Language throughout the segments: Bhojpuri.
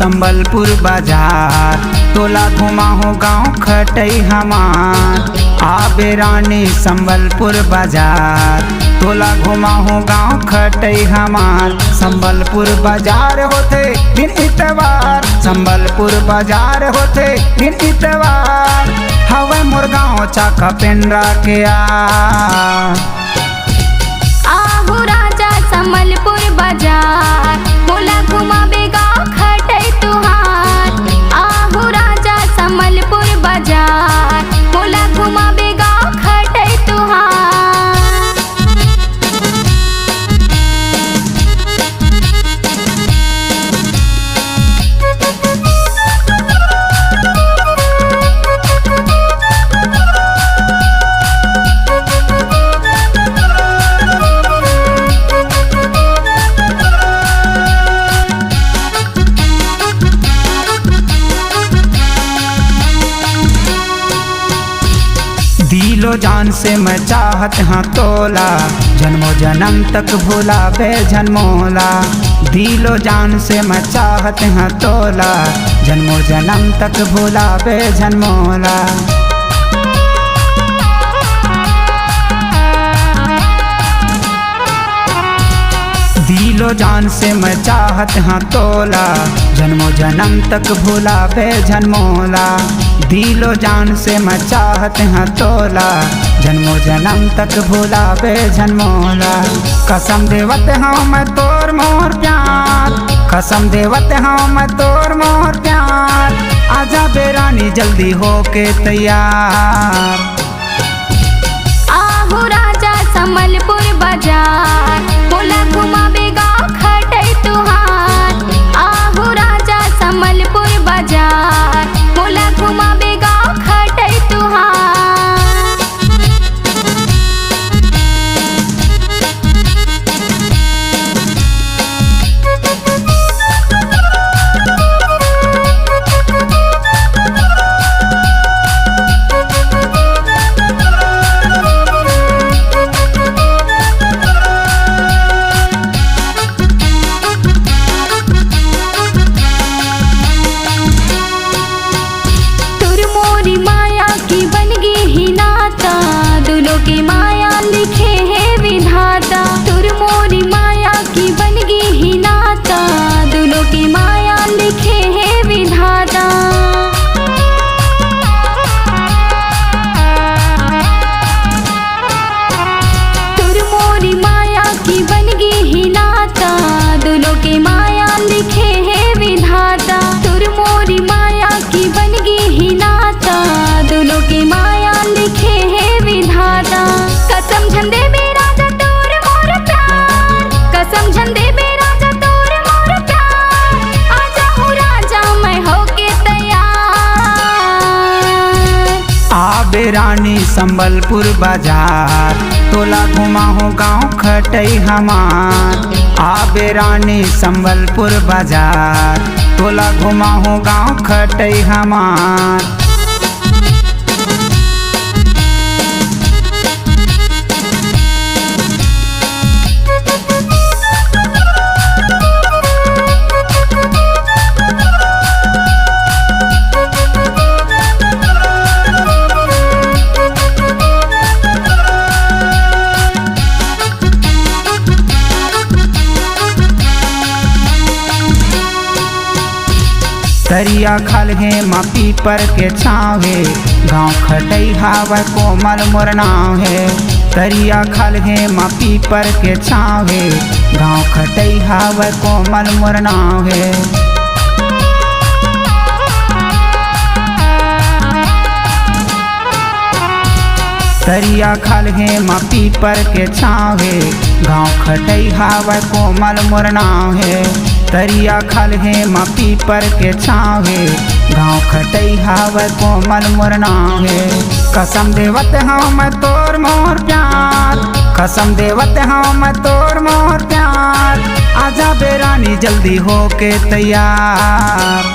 संबलपुर बाजार, तोला घुमाहूँ गाँव खटई हमार। आबे रानी संबलपुर बाजार, तोला घुमाहूँ गाँव खटई हमार। संबलपुर बाजार होते दिन इतवार, संबलपुर बाजार होते दिन इतवार। हवे मोर गाँव चाका पेंड्रा के आहू राजा संबलपुर बाजार, मोला घुमाबे गाँव खटई तुहार। आहू राजा संबलपुर बाजार, मोला घुमाबे गाँव खटई तुहार। दिलो जान से मैं चाहत हाँ तोला, जन्मों जन्म तक भूला बे जन्मोला। दिलो जान से मैं चाहत हाँ तोला, जन्मों जन्म तक भूला बे जन्मोला। दिलो जान से मैं चाहत हाँ तोला, जन्मों जन्म तक भूला बे जन्मोला। दिलो जान से मैं चाहत हाँ तोला, जन्मों जन्म तक भूला बे जन्मोला। कसम देवत हाँ मैं तोर मोर प्यार, कसम देवत हाँ मैं तोर मोर प्यार। आजा बे रानी जल्दी होके तैयार। आहू राजा संबलपुर बाजार, मोला घुमाबे गाँव खटई तुहार। आहू राजा संबलपुर बाजार, मोला घुमाबे गाँव खटई तुहार। की माया लिखे है विधाता, तुर मोरी माया की बनगी ही नाता। दोनों की माया लिखे है विधाता। तुर मोरी माया की बनगी ही नाता, दोनों की माया लिखे है विधाता। तुर मोरी माया की बनगी ही नाता, दोनों की माया लिखे है विधाता। कसम झंडे में राजा तोर मोर प्यार, कसम झंडे में राजा तोर मोर प्यार। आजा हूँ राजा मैं होके तैयार। आबे रानी संबलपुर बाजार, तोला घुमाहूँ गाँव खटई हमार। आबे रानी संबलपुर बाजार, तोला घुमाहूँ गाँव खटई हमार। दरिया खल है माँ पीपर के छावे, गाँव खटई हावै कोमल मोर नाव है। दरिया खल है माँ पीपर के छावे, गाँव खटई हावै कोमल मोर नाव है। दरिया खल है माँ पीपर के छावे, गाँव खटई हावै कोमल मोर नाव है। दरिया खल है माँ पीपर के छावे, गाँव खटई हावै कोमल मोर नाव है। कसम देवत हाँ मैं तोर मोर प्यार, कसम देवत हाँ मैं तोर मोर प्यार। आजा बे रानी जल्दी होके तैयार।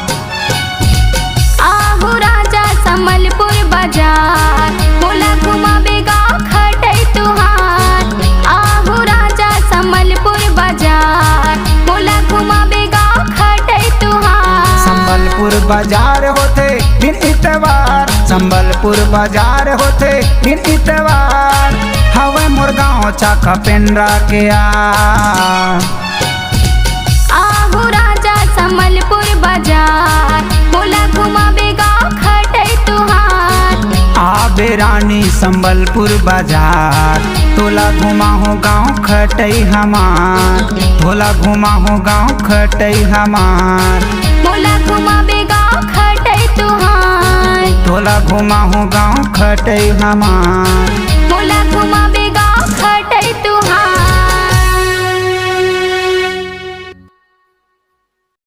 आहू राजा संबलपुर बाजार, मोला घुमाबे गाँव खटई तुहार। आहू राजा संबलपुर बाजार, मोला घुमाबे गाँव खटई तुहार। संबलपुर बाजार होते दिन इतवार, संबलपुर बाजार होते दिन इतवार। हवे मोर गाँव चाका पेंड्रा के आहू राजा संबलपुर बाजार, बोला घुमाबे गाँव खटई तुहार। आबे रानी संबलपुर बाजार, तोला घुमाहो गाँव खटई हमार, तोला घुमाहो गाँव खटई हमार। बोला घुमाबे गाँव खटई तुहार, तोला घुमाहो गाँव खटई हमार।